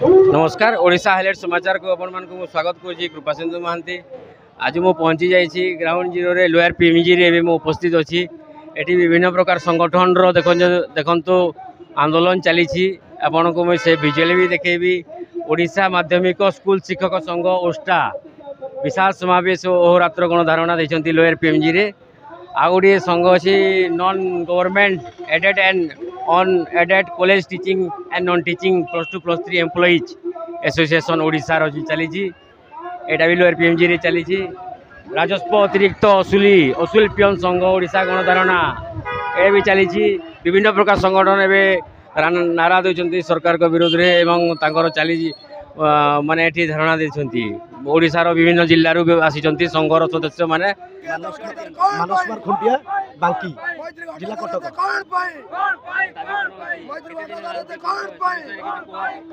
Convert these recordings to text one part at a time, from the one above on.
नमस्कार ओडिशा हाइलाइट समाचार को आपण मानक स्वागत करुँची कृपा सिंधु महांती। आज मु पहुँची जाइए ग्राउंड जीरो रे लोअर पीएमजी रे मु उपस्थित अच्छी। एटी विभिन्न प्रकार संगठन रो देखंतु आंदोलन चली आपण को से विजुअल भी देखेबी। ओडिशा माध्यमिक स्कूल शिक्षक संघ ओस्टा विशाल समावेश अहोरात्र गणधारणा देते लोअर पीएमजी रे। आ गोटे संघ अच्छी non government aided and on added college teaching and non teaching +2 +3 employees association Odisha चली एटा भी लोअर पीएमजी रे चली। राजस्व अतिरिक्त असूल पियन संघ ओडिशा गणधारणा ए भी चली। विभिन्न प्रकार संगठन एवं नारा देते सरकार को विरोध में एवं चली माने एठी धारणा देछंती। ओडिशा रो विभिन्न जिल्ला रो आसी संघर सदस्य माने मानस कुमार खुंटिया बांकी जिला कटक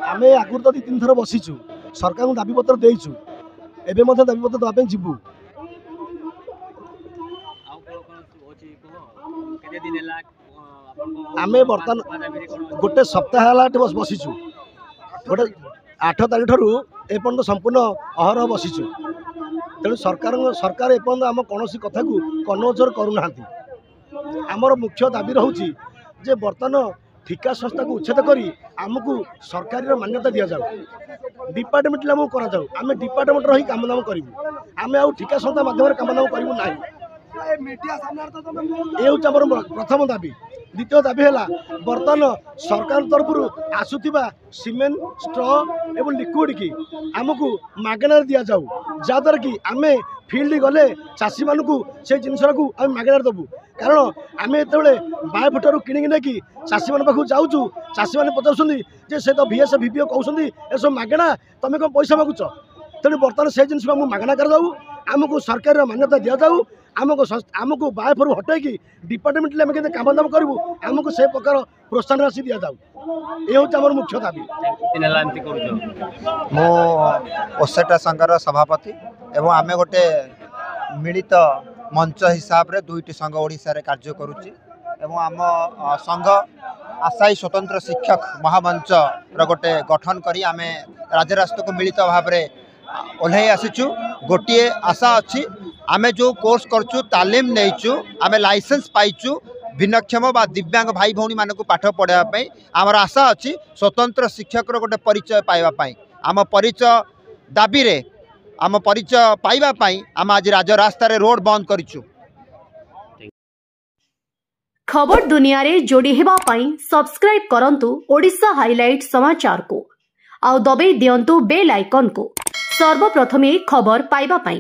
आमे आगुर तो 2-3 थर बसीचु सरकार को दाबी पत्र देइचु एबे मथे दाबी पत्र दवा पे जिबु। आमे बर्तन गोटे सप्ताह हला बसीचु गोटे 8 तारीख ठारू एपर्यंत संपूर्ण अहरह बसीचु। तेणु सरकार एपर्यंत आम कौन कथा को कनोजर करूना। आमर मुख्य दाबी रोचे जे बर्तमान ठिका संस्था को उच्छेद करी आमको सरकारी मान्यता दि जाऊ डिपार्टमेंट आम कर आम डिपार्टमेंट रही काम दाम करूँ आम आउ ठिका संस्था माध्यम काम दाम करूँ ना। ये हूँ प्रथम दाबी। द्वितीय दाबी है बर्तमान सरकार तरफ आसुवा सीमेंट स्ट्रॉ एवं लिक्विड की आमको मागणार दि जाऊ जहाद्वारा कि आम फील्ड गले चाषी मानू से जिनस आम मागणार देवु। कारण आम जो बाय फुटर कि चाषी मान पाक जाऊँ चाषी मैंने पचार से तो VS VPO कहते ये सब मागणा तुम कौन पैसा मागुच। तेणु बर्तमान से जिन मागणा कर आमको सरकार मान्यता दि जाऊ आमको बायफर हटाई डिपार्टमेंट आम के काम दाम करूँ आमको से प्रकार प्रोत्साहन राशि दि जाऊ। ये हूँ आम मुख्य दाबी। मो ओसेटा संघर सभापति एवं आम गोटे मिलित मंच हिसाब रे 2टी संघ ओडिशा रे कार्य करुच्ची एवं आम संघ आशायी स्वतंत्र शिक्षक महामंच गोटे गठन करी आम राज्य राष्ट्र को मिलित भाव में ओह्लई आसीचु। गोटे आशा अच्छी आम जो कोर्स करचु तालीम नहींचु आम लाइसेंस पाइचु भिन्नक्षम बा दिव्यांग भाई भौणी मानक पाठ पढ़ाई आमर आशा अच्छी स्वतंत्र शिक्षक गोटे परिचय पाइबापी आम परिचय दाबी रे आम परिचय पाइबापी आम आज राजरास्ता रे रोड बंद करिचु। खबर दुनिया रे जोड़ी हेबा पाई सब्सक्राइब करंतु ओडिशा हाइलाइट समाचार को आउ दबे दियंतु बेल आइकन को सर्वप्रथमे खबर पाइबा पाई।